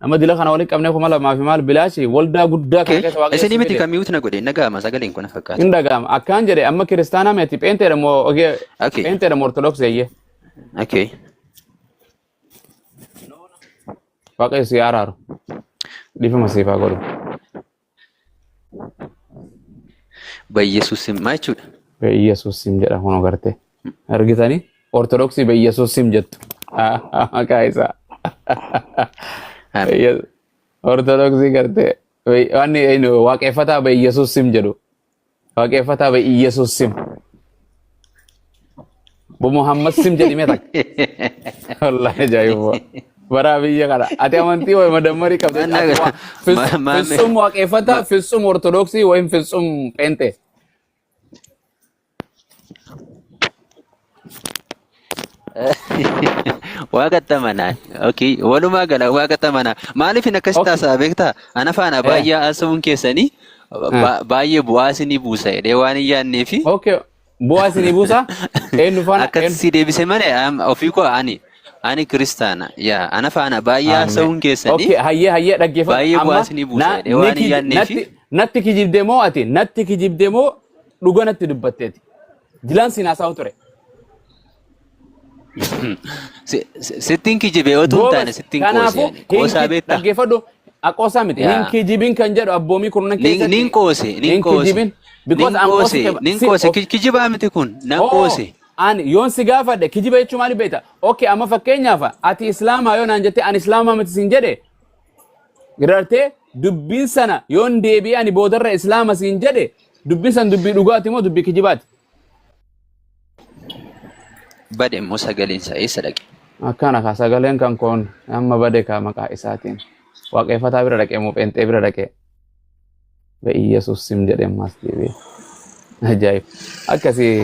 Nama dila kana wali qabne kuma lama fi mal bilashi walda guddaa kan keessa waaqessa. Isin miti kamiyyuu na godhe nagama sagaleen kun fakkaata. Indagam akkaan jedhe amma kiristaana meti peenteedha moo ogee peenteedha moo ortodoksii eeyyee. Okay. Waaqayyo si araaru. Dhifama siifaa godhu. በኢየሱስ ስም ማይቹ በኢየሱስ ስም jedha hono garte argitani ortodoksii በኢየሱስ ስም jettu maqaa isaa ortodoksii garte wanni waaqeffataa በኢየሱስ ስም jedhu waaqeffataa በኢየሱስ ስም በሙሐመድ ስም jedhime tak wallahi ajaa'iba bara biyya kana ati amantii way madammari qabde ፍጹም waaqeffataa ፍጹም ortodoksii ወይም ፍጹም ጴንጤ waaqatamana okay walumaa gala waaqatamana maaliif akkasitti saabekta ana faana baay'ee asuun keessanii baay'ee bu'aasni buusa jedhee waan yaanneefi okay bu'aasni buusa eenyu faana akkasii deebise malee ofii koo ani kristaana yaa ana faana baay'ee asuun keessanii okay hayyee dhaggeeffatu baay'ee bu'aasni buusa jedhee waan yaanneefi natti kijibdemoo ati natti kijibdemoo dhuga natti dubbatteeti dilaan sinaasaa ture sittin kijibe otun taane sittin koose qoosaa beektaa dhaggeeffadhu aqoosaa miti nin kijibin kan jedhu abboomii kurnan keessatti nin koose kijibaa miti kun nan koose ani yoon si gaafadhe kijiba jechuu maali beekta okay amma fakkeenyaaf ati islaamaa yoo naan jette ani islaamaa miti siin jedhe gartee dubbiin sana yoon deebi'ee ani boodarra islaama siin jedhe dubbiin san dubbii dhugaati moo dubbii kijibaati bade immoo sagaleen isaa eessa dhaqe? Akkana ka sagaleen kan koon amma bade ka maqaa isaatiin waaqeffataa bira dhaqee moo pheenxee bira dhaqee በኢየሱስ ስም jedhee ammas deebi'ee ajaa'ib akkasii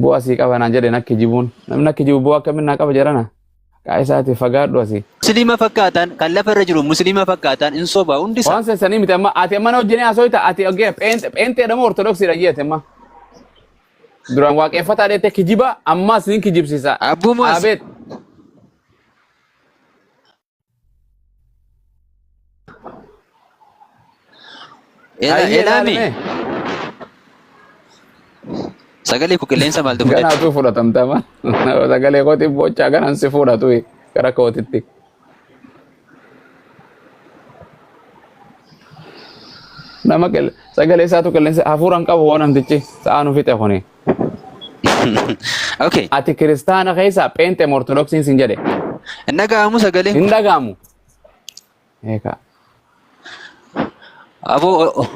bu'aa sii qaba naan jedheen akka kijibuun namni akka kijibu bu'aa akkamiin naa qaba jedhana maqaa isaatiin fagaadhu asii. Musliima fakkaatan kan lafa irra jiru musliima fakkaatan in sobaa hundi isaa. Waan sessanii miti amma ati amma na wajjin haasofta ati ogee pheenxeedha moo ortodoksiidha jeete amma. Duraan waaqeffataa dheete kijiba ammas nin kijibsiisa. Abbuumas. Abeet. Elaami. Sagalee ku qilleensa maaltu fudhate? Ganaatu fudhatamtama. Sagalee kooti bochaa ganan si fudhatu gara kootitti. Nama sagalee isaatu qilleensa hafuuraan qabu waan namtichi sa'aanu fixe kuni. Okay. Ati kiristaana keessa pheenxe ortodoksiin sin jedhe. Hin dhaga'amu sagalee? Hin dhaga'amu. Eeka. Aboo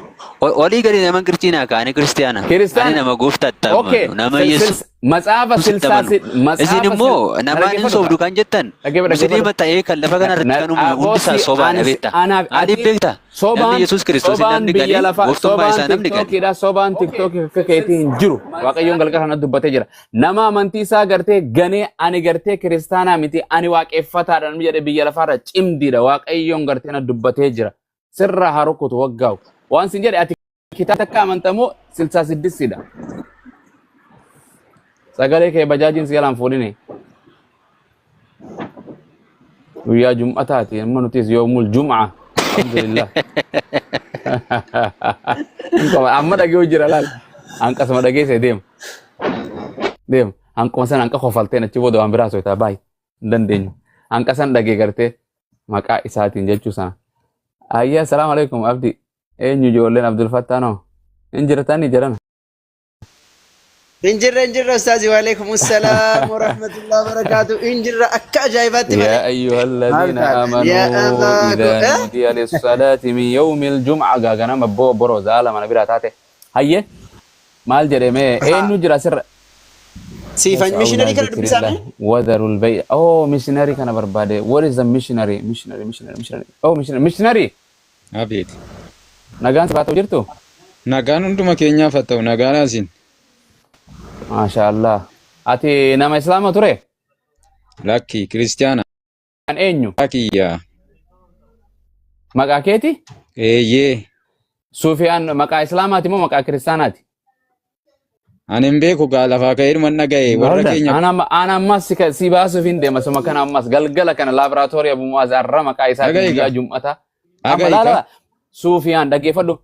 olii gadi nama kirtiinaa kaane kiristiyaana. Ani nama gooftaatti amanu nama Yesuus. Matsaafa silsaasi. Isin immoo namaan hin soobdu kan jettan. Musliima ta'ee kan lafa kanarratti kan hundi isaa sobaan beekta. Ani beekta. Namni Yesuus Kiristoos namni galee gooftummaa isaa namni galee. Sobaan tiktookii akka keetii hin jiru. Waaqayyoon galgala kana dubbatee jira. Nama amantii isaa gartee ganee ani gartee kiristaanaa miti ani waaqeffataadha namni jedhee biyya lafaarra cimdiidha. Waaqayyoon gartee na dubbatee jira. Sirra harukutu waggaa'u. Waan sin jedhe ati kitaaba takka amantamoo silsaa siddisiidha. Sagalee kee bajaajiin si jalaan fuudhine. Guyyaa Jum'ataati amma nutis yoomul Jum'a. Alhamdulillah. Amma dhagee jira laal. Hanqasuma dhageesse deema. Deema. Hanquma sana hanqa kofalteen achi booda waan biraa soitaa baay'ee hin dandeenyu. Hanqa san dhagee gartee maqaa isaatiin jechuu sana. Ayya assalamu alaikum abdi eenyu ijoolleen Abdul Fattah noo hin jirtanii jedhana. Injirra ustaazi wa alaikum assalam wa rahmatullahi wa barakatuh injirra akka ajaa'ibatti ya ayyuhalladhina amanu idha nudiya lis-salati min yawmil jum'a gaagana mabbo boro zaala mana bira taate hayye maal jedhame eenyu jira sirra Sifan missionary kana dubbisame wadarul bay oh missionary kana barbade what is the missionary oh missionary Abet. nagaan sabaatu jirtu Nagaan hunduma keenyaaf haa ta'u nagaan asin. Mashaallah. Ati nama Islaama ture? Lakki Kiristiyaana. Kan eenyu? Lakkiyaa. Maqaa keeti? Eeyyee. Sufiyaan maqaa Islaamaati moo maqaa Kiristaanaati? Ani hin beeku gaa lafaa ka'ee dhuman dhaga'e warra keenya. Ana ammas si baasuuf hin deema suma kana ammas galgala kana laaboraatoorii Abu Mu'aaz arra maqaa isaa guyyaa Jum'ataa. Amma laala Suufiyaan dhaggeeffadhu.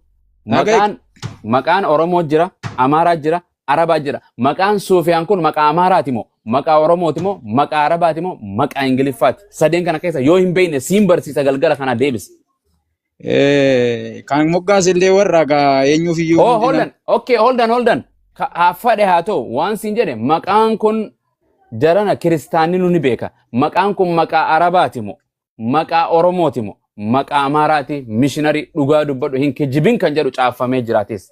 Maqaan Oromoo jira, Amaaraa jira, Arabaa jira. Maqaan Suufiyaan kun maqaa Amaaraati moo maqaa Oromooti moo maqaa Arabaati moo maqaa Ingiliffaati? Sadeen kana keessa yoo hin beekne siin barsiisa galgala kana deebisi. Kan moggaas illee warra gaa eenyuuf iyyuu. Oh, hold on. Haffadhe haa ta'u waan siin jedhe maqaan kun jarana kiristaanni nu ni beeka. Maqaan kun maqaa Arabaati moo maqaa Oromooti moo maqaa Amaaraati? Mishiinarii dhugaa dubbadhu hin kijibin kan jedhu caaffamee jiraatis.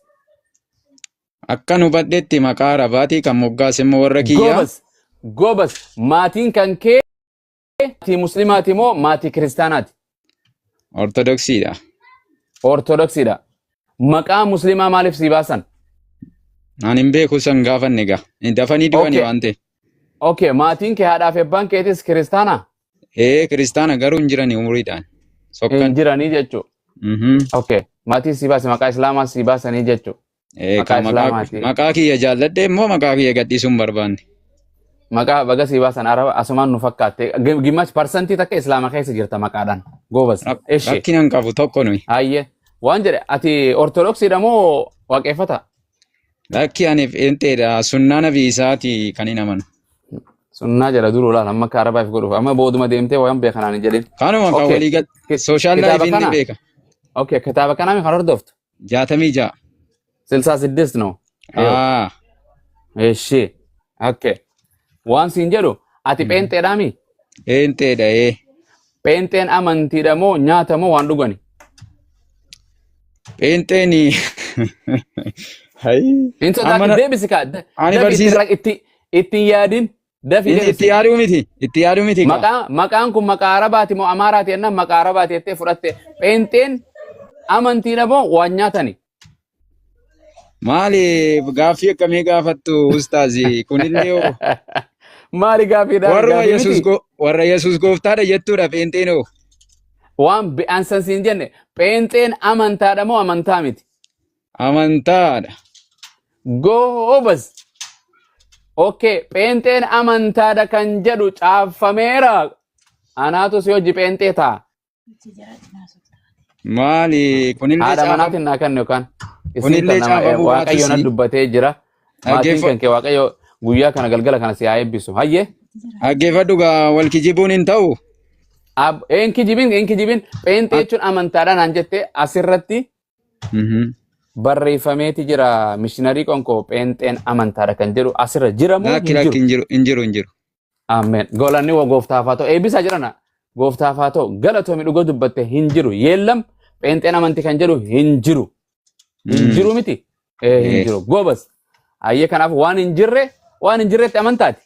Akka nu badheetti maqaa Arabaati kan moggaas immoo warra kiyyaa. Gobas maatiin kan kee maatii Muslimaati moo maatii Kiristaanaati? Ortodoksiidha. Maqaa Muslimaa maaliif si baasan? Ani hin beeku san gaafanne egaa. Dafanii du'anii waan ta'eef. Okay, maatiin kee haadhaaf abbaan keetis Kiristaana? Kiristaana garuu hin jiranii umuriidhaan. Hin jiranii jechuudha. Okay, maatii si baase maqaa Islaamaa si baasanii jechuudha. Maqaa kiyya jaalladhe immoo maqaa kiyya gadhiisuu hin barbaanne. Maqaa baga si baasan Araba asumaan nu fakkaatte. Gimmachi parsantii takka Islaama keessa jirta maqaadhaan. Gobas. Rakkina hin qabu tokko nuyi. Hayyee. Waan jedhe ati Ortodoksiidha moo waaqeffata? Lakki ani enteedha sunnaa nabii isaati kan hin amanu. Sunnaa jala duruu laala amma akka Arabaaf godhuuf amma booduma deemtee waan beekanaan hin jedhin. Kanuma kan walii gal sooshaal laayifiin ni beeka. Okay, kitaaba kanaa kan hordoftu? 66. 66 no? Eshi. Okay. Waan siin jedhu ati pheenxeedhaa mi? Pheenxeedha. Pheenxeen amantiidha moo nyaata moo waan dhugani? Pheenxeeni. Inta taati deebisi kaa. Ani barsiisa. Ittiin yaadin. Itti yaaduu miti. Maqaan kun maqaa Arabaati moo Amaaraati jennaan maqaa Arabaati jettee fudhatte. Pheenxeen amantiidha moo waan nyaatani? Maali gaaffii akkamii gaafattu ustaazi kunillee maali gaaffiidha? Warra Yesuus gooftaadha jettuudha pheenxeenoo. Waan bi'aansan siin jenne pheenxeen amantaadha moo amantaa miti? Amantaadha. Goobas. Okay, pheenxeen amantaadha kan jedhu caaffameera. Anaatu si hojii pheenxee ta'a. Maali kunillee haadha manaatiin naa kennu yookaan kunillee caafamuu Waaqayyoon na dubbatee jira. Maatiin kan kee Waaqayyo guyyaa kana galgala kana si haa eebbisu. Hayyee. Dhaggeeffadhu gaa wal kijibuun hin ta'u. Een kijibin pheenxee jechuun amantaadha naan jettee asirratti barreeffameeti jira. Mishiinarii qonkoo pheenxeen amantaadha kan jedhu asirra jira moo hin jiru. Ameen. Golanni gooftaaf haa ta'u eebbisaa jirana. Gooftaaf haa ta'u galatoomi dhuga dubbatte hin jiru. Yeellam pheenxeen amantii kan jedhu hin jiru. Hin jiru miti. Hin jiru. Goobas. Hayyee kanaaf waan hin jirretti amantaati.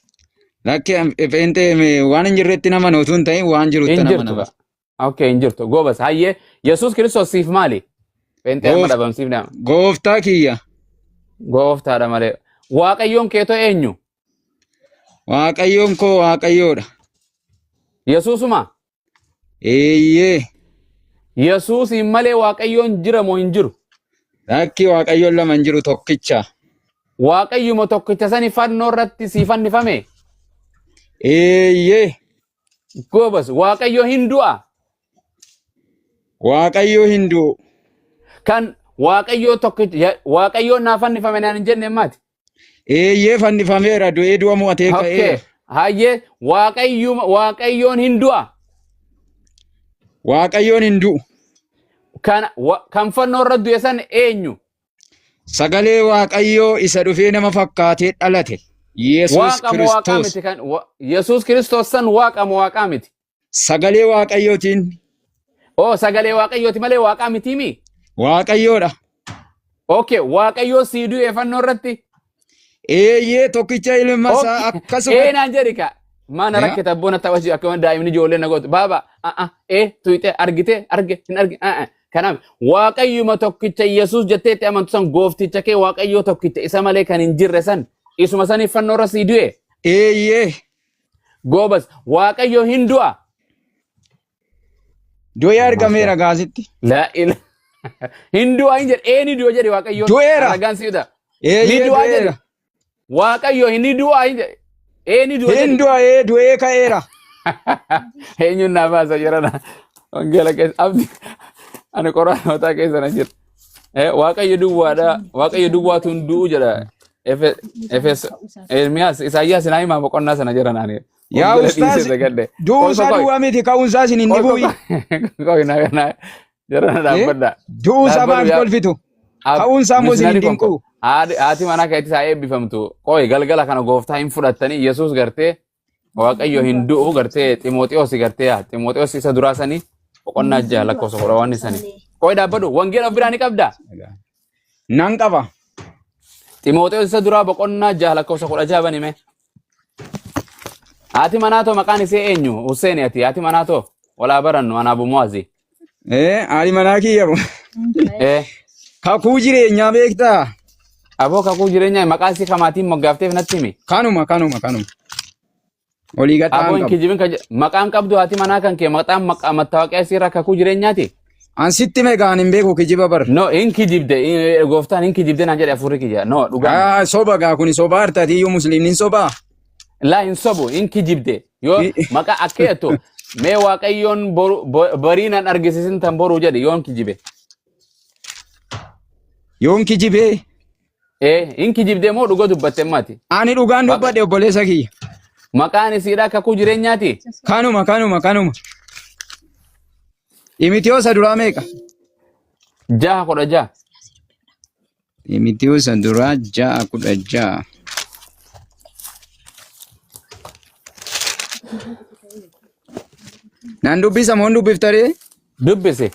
Lakki pheenxee waan hin jirretti nama nootu hin ta'in waan jirutti nama nama. Okay, hin jirtu. Goobas. Hayyee Yesuus Kiristoos siif maali? Pheenxee amma dhabamsiif nama. Gooftaa kiyya. Gooftaadha malee. Waaqayyoon keetoo eenyu? Waaqayyoon koo Waaqayyoodha. Yesuusuma? Eeyyee. Yesuusiin malee Waaqayyoon jira moo hin jiru? Lakki Waaqayyoon lama hin jiru tokkicha. Waaqayyuma tokkicha sani fannoo irratti si fannifame? Eeyyee. Goobas. Waaqayyo hin du'a? Waaqayyo hin du'u. Kan Waaqayyo tokkicha Waaqayyoon naa fannifame naan hin jenne maati? Eeyyee fannifameera du'ee du'a mo'atee ka'eera. Hayyee Waaqayyoon hin du'a? Waaqayyoon hin du'u. Kan fannoo irra du'e san eenyu? Sagalee Waaqayyoo isa dhufee nama fakkaatee dhalate. Yesuus Kiristoos. Yesuus Kiristoos san waaqa moo waaqaa miti? Sagalee Waaqayyootiin. Sagalee Waaqayyooti malee waaqaa miti mi? Waaqayyoodha. Okay, Waaqayyoo sii du'e fannoo irratti? Eeyyee tokkicha ilma isaa akkasuma. Naan jedhika. Mana rakkata boona taphachuu akkuma daa'imni ijoollee nagootu. Baaba, tuyite argite hin argine. Kanaaf Waaqayyuma tokkicha Yesuus jetteetti amantu san goofticha kee Waaqayyoo tokkicha isa malee kan hin jirre san isuma saniif fannoo irra sii du'e. Eeyyee. Goobas Waaqayyoo hin du'a? Du'ee argameera gaasitti. Hin du'a hin jedhe ni du'a jedhe Waaqayyoon. Du'eera. Ragaan siidha. Eeyyee du'eera. Waaqayyo inni du'a inni du'a. Hin du'a du'ee ka'eera. Eenyuun naa baasa jirana. Wangeela keessa abdi. Ani qoraanotaa keessa na jira. Waaqayyo duwwaadha. Waaqayyo duwwaatu hin du'u jedha. Ermiyaas Isaayyaas naa himaa boqonnaa sana jira naani. Yaa ustaas du'uusaa duwwaa miti ka'uunsaa isin hin dhibu'i. Qoyna kana jirana dhaabbadha. Du'uusaa maaf kolfitu? Ka'uunsaa immoo isin hin dinqu. Haati manaa keetti isaa eebbifamtu. Qoy galgala kana gooftaa hin fudhattanii Yesuus gartee Waaqayyo hin du'u gartee Ximooxiyoos gartee Ximooxiyoos isa duraa sanii boqonnaa 6 lakkoofsa 10 sanii. Qoy dhaabbadhu wangeela of biraa ni qabdaa? Nan qaba. Ximooxiyoos isa duraa boqonnaa 6 lakkoofsa 16 banime. Haati manaa too maqaan isee eenyu? Hussein ati haati manaa too walaa barannu anaa bumuwazi. Haati manaa kiyya. Kakuu jireenyaa beektaa? Aboo kakuu jireenyaa maqaa isii kamaatiin moggaafteef natti himi. Kanuma. Olii gaxaan qabu. Aboo inkijibin maqaan qabdu haati manaa kan kee maqaan mattaawaqaa isiirra kakuu jireenyaati. An sitti meeqaan hin beeku kijiba bar. No inkijibde gooftaan inkijibde naan jedhe afurri kiyya. No dhugaa. Soba gaa kuni soba hartati iyyuu musliimni soba. Laa hin sobu inkijibde yoo maqaa akkeetu mee waaqayyoon bariinaan argisiisin tan boruu jedhe yoon kijibe. Yoon kijibee. Inkijibde moo dhugaa dubbatte maati? Ani dhugaan dubbadhe obboleessa kiyya. Maqaan isiidha kakuu jireenyaati. Kanuma. Ximotewos duraa meeqa? 6:16. Ximotewos duraa 6:16. Nan dubbisa moo dubbiftaree? Dubbise.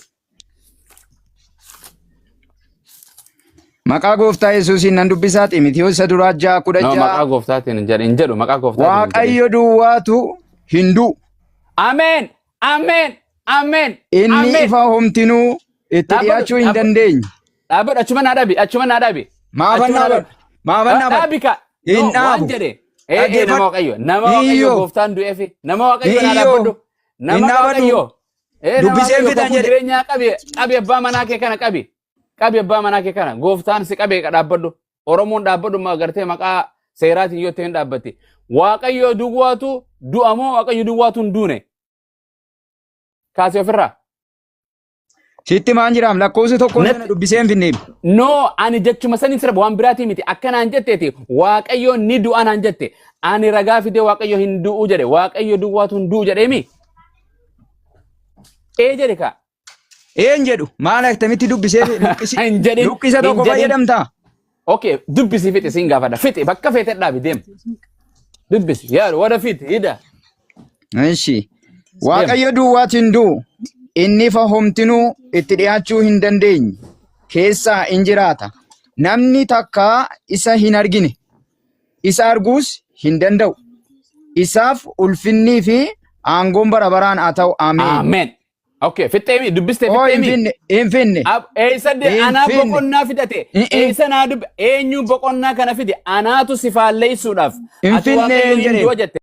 Maqaa gooftaa Yesuusiin nan dubbisaa Ximotewos duraa 6:16. No maqaa gooftaatiin hin jedhu maqaa gooftaatiin. Waaqayyo duwwaatu hin du'u. Ameen. Inni ifa homtinuu itti dhiyaachuu hin dandeenye. Dhaabbadhu achuma naa dhaabi. Maafan dhaabbadhu. Dhaabi ka. Hin dhaabu. Nama waaqayyo gooftaan du'eefi. Nama waaqayyo naa dhaabbadhu. Nama waaqayyo. Dubbisee fidan jedhe. Jireenyaa qabi abbaa manaa kee kana qabi. Qabi abbaa manaa kee kana gooftaan si qabee dhaabbadhu. Oromoon dhaabbadhu gartee maqaa seeraatiin yoo ta'e hin dhaabbatti. Waaqayyo duwwaatu du'a moo waaqayyo duwwaatu hin duune? Kaasee ofirraa. Sitti maan jiraam lakkoofsi tokko sana dubbisee hin finneem. No ani jechuma sanii sirba waan biraatii miti akkanaan jetteeti waaqayyo ni du'a naan jette ani ragaa fidee waaqayyo hin du'u jedhe waaqayyo duwwaatu hin du'u jedheemi. Jedhe ka. Een jedhu maal akkamitti dubbisee luqqisa tokko fayyadamtaa? Okay dubbisi fixe siin gaafadha fixe bakka feete dhaabi deem. Dubbisi yaa wada fixe hida. Eeshi. Waaqayyo duwwaatu hin du'u. Inni ifa homtinuu itti dhiyaachuu hin dandeenye keessaa in jiraata. Namni takka isa hin argine. Isa arguus hin danda'u. Isaaf ulfinnii fi aangoon bara baraan haa ta'u. Ameen. Okay, fixeemi dubbiste fixeemi. Hin finne. Eessa de anaa boqonnaa fidate. Eessa naa dubbe eenyu boqonnaa kana fide anaatu si faalleessuudhaaf. Hin finne.